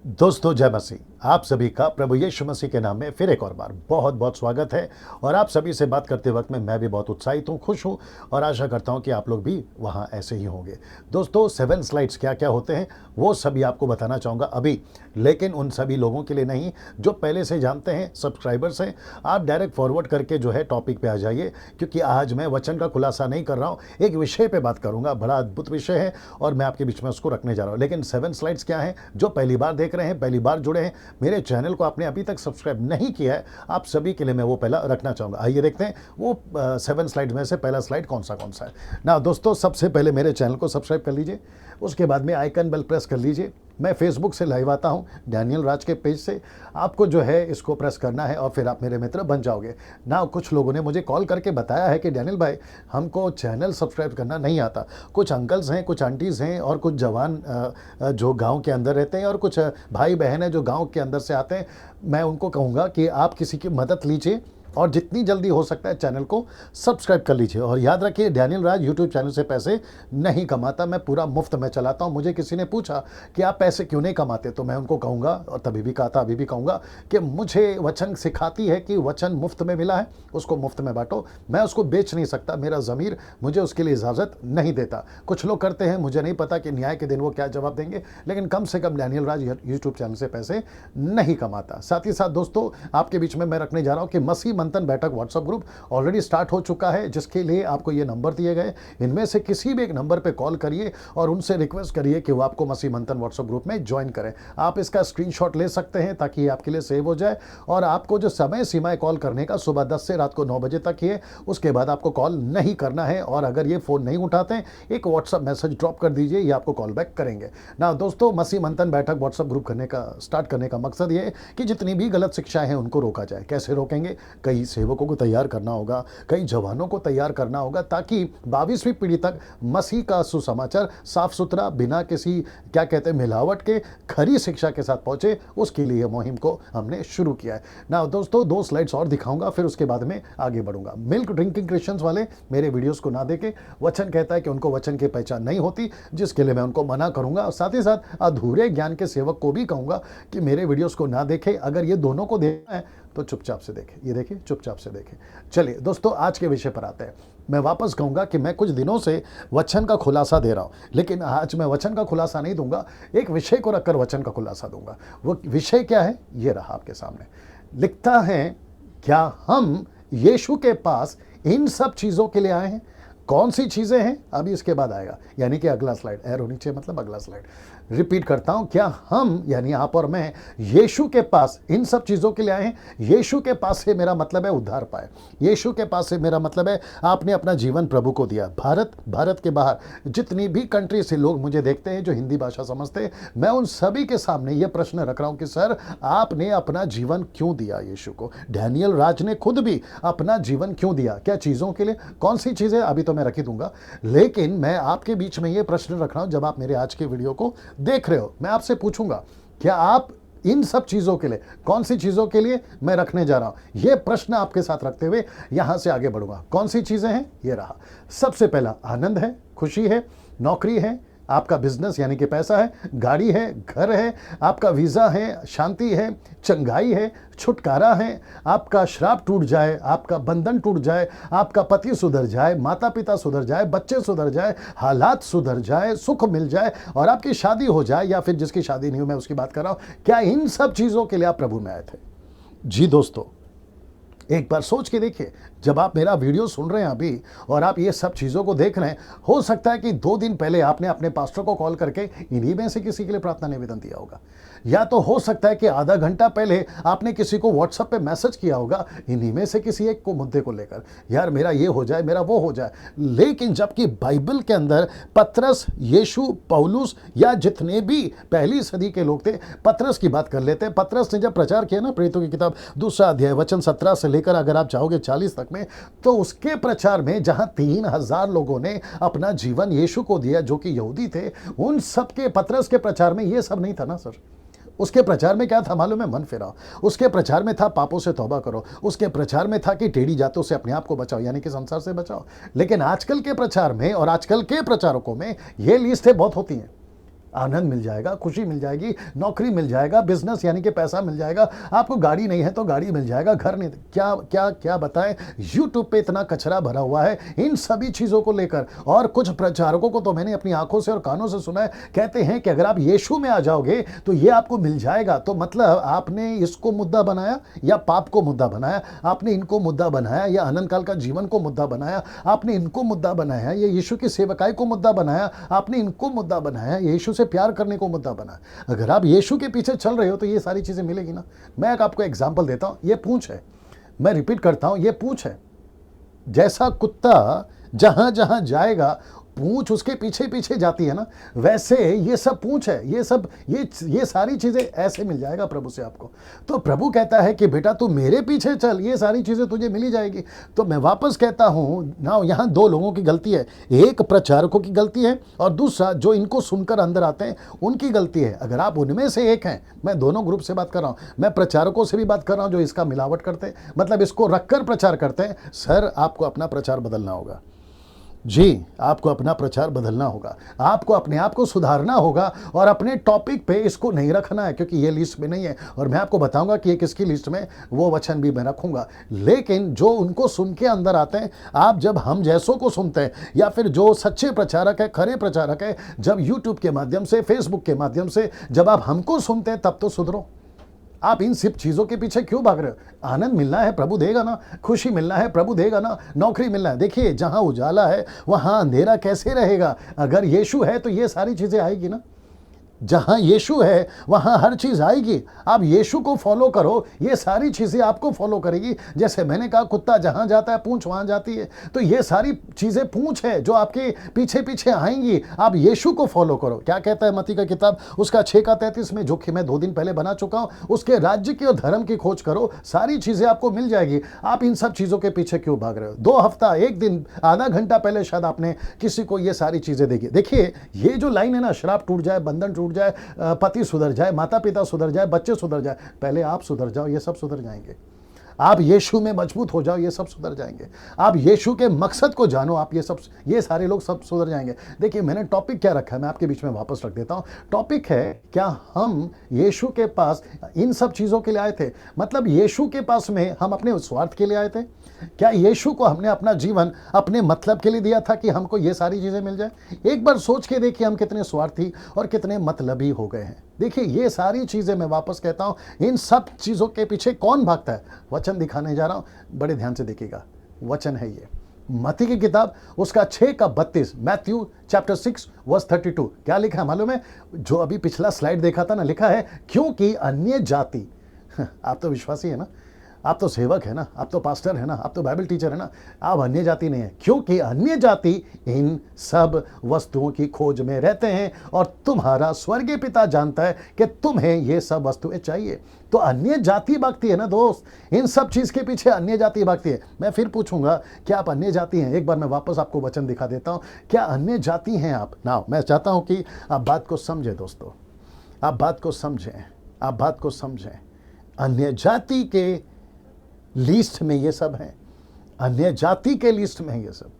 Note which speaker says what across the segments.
Speaker 1: दोस्तों जय मसीह। आप सभी का प्रभु यीशु मसीह के नाम में फिर एक और बार बहुत बहुत स्वागत है। और आप सभी से बात करते वक्त में मैं भी बहुत उत्साहित हूँ, खुश हूँ और आशा करता हूँ कि आप लोग भी वहाँ ऐसे ही होंगे। दोस्तों 7 स्लाइड्स क्या क्या होते हैं वो सभी आपको बताना चाहूँगा अभी, लेकिन उन सभी लोगों के लिए नहीं जो पहले से जानते हैं, सब्सक्राइबर्स हैं। आप डायरेक्ट फॉरवर्ड करके जो है टॉपिक पे आ जाइए, क्योंकि आज मैं वचन का खुलासा नहीं कर रहा हूँ, एक विषय पे बात करूँगा। बड़ा अद्भुत विषय है और मैं आपके बीच में उसको रखने जा रहा हूँ। लेकिन 7 स्लाइड्स क्या है, जो पहली बार देख रहे हैं, पहली बार जुड़े हैं, मेरे चैनल को आपने अभी तक सब्सक्राइब नहीं किया है, आप सभी के लिए मैं वो पहला रखना चाहूँगा। आइए देखते हैं वो 7 स्लाइड में से पहला स्लाइड कौन सा है ना। दोस्तों सबसे पहले मेरे चैनल को सब्सक्राइब कर लीजिए, उसके बाद में आइकन बेल प्रेस कर लीजिए। मैं फेसबुक से लाइव आता हूँ, डैनियल राज के पेज से। आपको जो है इसको प्रेस करना है और फिर आप मेरे मित्र बन जाओगे ना। कुछ लोगों ने मुझे कॉल करके बताया है कि डैनियल भाई हमको चैनल सब्सक्राइब करना नहीं आता। कुछ अंकल्स हैं, कुछ आंटीज़ हैं और कुछ जवान जो गांव के अंदर रहते हैं और कुछ भाई बहन हैं जो गांव के अंदर से आते हैं। मैं उनको कहूँगा कि आप किसी की मदद लीजिए और जितनी जल्दी हो सकता है चैनल को सब्सक्राइब कर लीजिए। और याद रखिए डैनियल राज यूट्यूब चैनल से पैसे नहीं कमाता, मैं पूरा मुफ्त में चलाता हूँ। मुझे किसी ने पूछा कि आप पैसे क्यों नहीं कमाते, तो मैं उनको कहूँगा, और तभी भी कहा था अभी भी कहूँगा, कि मुझे वचन सिखाती है कि वचन मुफ्त में मिला है, उसको मुफ्त में बांटो। मैं उसको बेच नहीं सकता, मेरा ज़मीर मुझे उसके लिए इजाज़त नहीं देता। कुछ लोग करते हैं, मुझे नहीं पता कि न्याय के दिन वो क्या जवाब देंगे, लेकिन कम से कम डैनियल राज यूट्यूब चैनल से पैसे नहीं कमाता। साथ ही साथ दोस्तों आपके बीच में मैं रखने जा रहा हूँ कि मसीह मंथन बैठक व्हाट्सएप ग्रुप ऑलरेडी स्टार्ट हो चुका है, जिसके लिए आपको ये नंबर दिए गए। इनमें से किसी भी एक नंबर पे कॉल करिए और उनसे रिक्वेस्ट करिए कि वो आपको मसीह मंथन व्हाट्सएप ग्रुप में ज्वाइन करें। आप इसका स्क्रीनशॉट ले सकते हैं ताकि ये आपके लिए सेव हो जाए। और आपको जो समय सीमा है कॉल करने का, सुबह 10 से रात को 9 बजे तक ही है, उसके बाद आपको कॉल नहीं करना है। और अगर ये फ़ोन नहीं उठाते हैं, एक व्हाट्सएप मैसेज ड्रॉप कर दीजिए, ये आपको कॉल बैक करेंगे ना। दोस्तों मसीह मंथन बैठक व्हाट्सएप ग्रुप स्टार्ट करने का मकसद ये है कि जितनी भी गलत शिक्षाएं हैं उनको रोका जाए। कैसे रोकेंगे? कई सेवकों को तैयार करना होगा, कई जवानों को तैयार करना होगा, ताकि 22वीं पीढ़ी तक मसीह का सुसमाचार साफ सुथरा, बिना किसी क्या कहते हैं मिलावट के, खरी शिक्षा के साथ पहुंचे। उसके लिए मुहिम को हमने शुरू किया है ना। दोस्तों 2 स्लाइड्स और दिखाऊंगा, फिर उसके बाद में आगे बढ़ूंगा। मिल्क ड्रिंकिंग क्रिश्चियंस वाले मेरे वीडियोस को ना देखें। वचन कहता है कि उनको वचन की पहचान नहीं होती, जिसके लिए मैं उनको मना करूंगा। और साथ ही साथ अधूरे ज्ञान के सेवक को भी कहूंगा कि मेरे वीडियोस को ना देखें। अगर ये दोनों को देखना है तो चुपचाप से देखें। ये देखिए, चुपचाप से देखें। चलिए दोस्तों आज के विषय पर आते हैं। मैं वापस कहूँगा कि मैं कुछ दिनों से वचन का खुलासा दे रहा हूँ, लेकिन आज मैं वचन का खुलासा नहीं दूंगा, एक विषय को रखकर वचन का खुलासा दूंगा। वो विषय क्या है, ये रहा आपके सामने। लिखता है, क्या हम यीशु के पास इन सब चीज़ों के लिए आए हैं? कौन सी चीज़ें हैं अभी इसके बाद आएगा, यानी कि अगला स्लाइड, एरो नीचे मतलब अगला स्लाइड। रिपीट करता हूं, क्या हम यानी आप और मैं यीशु के पास इन सब चीज़ों के लिए आए हैं? यीशु के पास से मेरा मतलब है उद्धार पाए। यीशु के पास से मेरा मतलब है आपने अपना जीवन प्रभु को दिया। भारत के बाहर जितनी भी कंट्री से लोग मुझे देखते हैं जो हिंदी भाषा समझते हैं, मैं उन सभी के सामने ये प्रश्न रख रहा हूं कि सर आपने अपना जीवन क्यों दिया यीशु को? डैनियल राज ने खुद भी अपना जीवन क्यों दिया? क्या चीज़ों के लिए? कौन सी चीज़ें अभी तो मैं रख ही दूंगा, लेकिन मैं आपके बीच में ये प्रश्न रख रहा हूं। जब आप मेरे आज के वीडियो को देख रहे हो, मैं आपसे पूछूंगा, क्या आप इन सब चीजों के लिए, कौन सी चीजों के लिए मैं रखने जा रहा हूं, यह प्रश्न आपके साथ रखते हुए यहां से आगे बढ़ूंगा। कौन सी चीजें हैं? ये रहा। सबसे पहला आनंद है, खुशी है, नौकरी है, आपका बिजनेस यानी कि पैसा है, गाड़ी है, घर है, आपका वीजा है, शांति है, चंगाई है, छुटकारा है, आपका श्राप टूट जाए, आपका बंधन टूट जाए, आपका पति सुधर जाए, माता पिता सुधर जाए, बच्चे सुधर जाए, हालात सुधर जाए, सुख मिल जाए और आपकी शादी हो जाए, या फिर जिसकी शादी नहीं हो मैं उसकी बात कर रहा हूं। क्या इन सब चीजों के लिए आप प्रभु में आए थे? जी दोस्तों, एक बार सोच के देखिए। जब आप मेरा वीडियो सुन रहे हैं अभी और आप ये सब चीज़ों को देख रहे हैं, हो सकता है कि 2 दिन पहले आपने अपने पास्टर को कॉल करके इन्हीं में से किसी के लिए प्रार्थना निवेदन दिया होगा, या तो हो सकता है कि आधा घंटा पहले आपने किसी को व्हाट्सएप पे मैसेज किया होगा इन्हीं में से किसी एक को मुद्दे को लेकर, यार मेरा ये हो जाए, मेरा वो हो जाए। लेकिन जबकि बाइबल के अंदर पतरस, यीशु, पौलुस या जितने भी पहली सदी के लोग थे, पतरस की बात कर लेते हैं। पतरस ने जब प्रचार किया ना, प्रेरितों की किताब 2 अध्याय वचन 17 से लेकर अगर आप चाहोगे 40 तक में, तो उसके प्रचार में जहां 3000 लोगों ने अपना जीवन यीशु को दिया जो कि यहूदी थे, उन सब के पतरस के प्रचार में ये सब नहीं था ना सर। उसके प्रचार में क्या था मालूम है? मन फिराओ। उसके प्रचार में था पापों से तौबा करो। उसके प्रचार में था कि टेढ़ी जातों से अपने आप को बचाओ, यानी कि संसार से बचाओ। लेकिन आजकल के प्रचार में और आजकल के प्रचारकों में ये लिस्टें बहुत होती हैं। आनंद मिल जाएगा, खुशी मिल जाएगी, नौकरी मिल जाएगा, बिजनेस यानी कि पैसा मिल जाएगा, आपको गाड़ी नहीं है तो गाड़ी मिल जाएगा, घर नहीं, क्या क्या क्या बताएं। यूट्यूब पे इतना कचरा भरा हुआ है इन सभी चीज़ों को लेकर, और कुछ प्रचारकों को तो मैंने अपनी आंखों से और कानों से सुना है, कहते हैं कि अगर आप यीशु में आ जाओगे तो ये आपको मिल जाएगा। तो मतलब आपने इसको मुद्दा बनाया या पाप को मुद्दा बनाया, आपने इनको मुद्दा बनाया या अनंत काल का जीवन को मुद्दा बनाया, आपने इनको मुद्दा बनाया या यीशु की सेवकाई को मुद्दा बनाया, आपने इनको मुद्दा बनाया, यीशु से प्यार करने को मुद्दा बनाया। अगर आप यीशु के पीछे चल रहे हो तो ये सारी चीज़ें मिलेगी ना। मैं एक आपको एग्जाम्पल देता हूँ, ये पूंछ है, मैं रिपीट करता हूँ, ये पूंछ है। जैसा कुत्ता जहां जहां जाएगा पूंछ उसके पीछे पीछे जाती है ना, वैसे ये सब पूंछ है, ये सब ये सारी चीजें ऐसे मिल जाएगा प्रभु से आपको। तो प्रभु कहता है कि बेटा तू मेरे पीछे चल, ये सारी चीजें तुझे मिली जाएगी। तो मैं वापस कहता हूं ना, यहाँ दो लोगों की गलती है, एक प्रचारकों की गलती है और दूसरा जो इनको सुनकर अंदर आते हैं उनकी गलती है। अगर आप उनमें से एक हैं, मैं दोनों ग्रुप से बात कर रहा हूं, मैं प्रचारकों से भी बात कर रहा हूं जो इसका मिलावट करते हैं, मतलब इसको रखकर प्रचार करते हैं। सर आपको अपना प्रचार बदलना होगा जी, आपको अपना प्रचार बदलना होगा, आपको अपने आप को सुधारना होगा और अपने टॉपिक पे इसको नहीं रखना है, क्योंकि ये लिस्ट में नहीं है। और मैं आपको बताऊंगा कि ये किसकी लिस्ट में, वो वचन भी मैं रखूंगा। लेकिन जो उनको सुन के अंदर आते हैं, आप जब हम जैसों को सुनते हैं या फिर जो सच्चे प्रचारक है, खरे प्रचारक है, जब यूट्यूब के माध्यम से, फेसबुक के माध्यम से जब आप हमको सुनते हैं तब तो सुधरो। आप इन सब चीज़ों के पीछे क्यों भाग रहे हो? आनंद मिलना है प्रभु देगा ना, खुशी मिलना है प्रभु देगा ना, नौकरी मिलना है। देखिए जहां उजाला है वहां अंधेरा कैसे रहेगा? अगर यीशु है तो ये सारी चीज़ें आएगी ना। जहां यीशु है वहां हर चीज आएगी। आप यीशु को फॉलो करो, ये सारी चीजें आपको फॉलो करेगी। जैसे मैंने कहा कुत्ता जहां जाता है पूंछ वहां जाती है, तो ये सारी चीजें पूंछ है जो आपके पीछे पीछे आएंगी। आप यीशु को फॉलो करो। क्या कहता है मत्ती का किताब उसका 6:33 में, जो कि मैं 2 दिन पहले बना चुका हूं, उसके राज्य की और धर्म की खोज करो, सारी चीजें आपको मिल जाएगी। आप इन सब चीजों के पीछे क्यों भाग रहे हो? 2 हफ्ता, 1 दिन, आधा घंटा पहले शायद आपने किसी को ये सारी चीजें देखी। देखिए ये जो लाइन है ना, शराब टूट जाए, बंधन टूट जाए, पति सुधर जाए, माता पिता सुधर जाए, बच्चे सुधर जाए, पहले आप सुधर जाओ, ये सब सुधर जाएंगे। आप यीशु में मजबूत हो जाओ, ये सब सुधर जाएंगे। आप यीशु के मकसद को जानो, आप ये सारे लोग सब सुधर जाएंगे। देखिए मैंने टॉपिक क्या रखा है, मैं आपके बीच में वापस रख देता हूं। टॉपिक है, क्या हम यीशु के पास इन सब चीजों के लिए आए थे? मतलब यीशु के पास में हम अपने स्वार्थ के लिए आए थे? क्या यीशु को हमने अपना जीवन अपने मतलब के लिए दिया था कि हमको ये सारी चीजें मिल जाए? एक बार सोच के देखिए हम कितने स्वार्थी और कितने मतलबी हो गए हैं। देखिए ये सारी चीजें, मैं वापस कहता हूं, इन सब चीजों के पीछे कौन भागता है? वचन दिखाने जा रहा हूं, बड़े ध्यान से देखिएगा। वचन है ये मत्ती की किताब उसका 6:32, मैथ्यू चैप्टर 6 वर्स 32। क्या लिखा है मालूम है? जो अभी पिछला स्लाइड देखा था ना, लिखा है क्योंकि अन्य जाति आप तो विश्वासी है ना, आप तो सेवक है ना, आप तो पास्टर है ना, आप तो बाइबल टीचर है ना, आप अन्य जाति नहीं है। क्योंकि अन्य जाति इन सब वस्तुओं की खोज में रहते हैं और तुम्हारा स्वर्गीय पिता जानता है कि तुम्हें ये सब वस्तुएं चाहिए। तो अन्य जाति भागती है ना दोस्त, इन सब चीज के पीछे अन्य जाति भागती है। मैं फिर पूछूंगा क्या आप अन्य जाति हैं? एक बार मैं वापस आपको वचन दिखा देता हूं, क्या अन्य जाति हैं आप? ना, मैं चाहता हूं कि आप बात को समझें दोस्तों, आप बात को समझें, आप बात को समझें। अन्य जाति के लिस्ट में ये सब है, अन्य जाति के लिस्ट में है ये सब।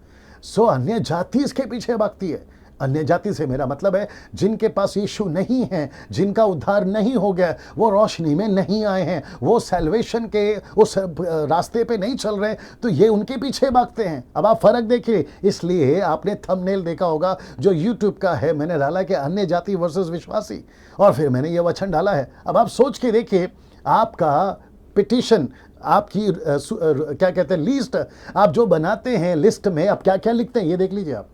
Speaker 1: सो अन्य जाति इसके पीछे भागती है। अन्य जाति से मेरा मतलब है जिनके पास यीशु नहीं है, जिनका उद्धार नहीं हो गया, वो रोशनी में नहीं आए हैं, वो सैल्वेशन के उस रास्ते पे नहीं चल रहे, तो ये उनके पीछे भागते हैं। अब आप फर्क देखिए, इसलिए आपने थंबनेल देखा होगा जो यूट्यूब का है, मैंने डाला कि अन्य जाति वर्सेस विश्वासी, और फिर मैंने ये वचन डाला है। अब आप सोच के देखिए, आपका पिटिशन, आपकी क्या कहते हैं, लिस्ट आप जो बनाते हैं, लिस्ट में आप क्या क्या लिखते हैं ये देख लीजिए आप।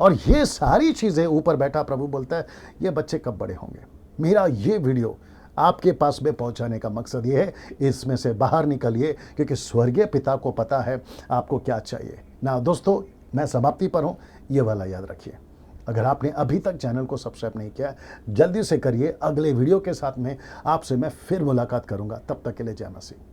Speaker 1: और ये सारी चीज़ें ऊपर बैठा प्रभु बोलता है ये बच्चे कब बड़े होंगे। मेरा ये वीडियो आपके पास में पहुंचाने का मकसद ये है, इसमें से बाहर निकलिए, क्योंकि स्वर्गीय पिता को पता है आपको क्या चाहिए ना। दोस्तों मैं समाप्ति पर हूँ, ये वाला याद रखिए। अगर आपने अभी तक चैनल को सब्सक्राइब नहीं किया, जल्दी से करिए। अगले वीडियो के साथ में आपसे मैं फिर मुलाकात करूँगा। तब तक के लिए जय मसीह।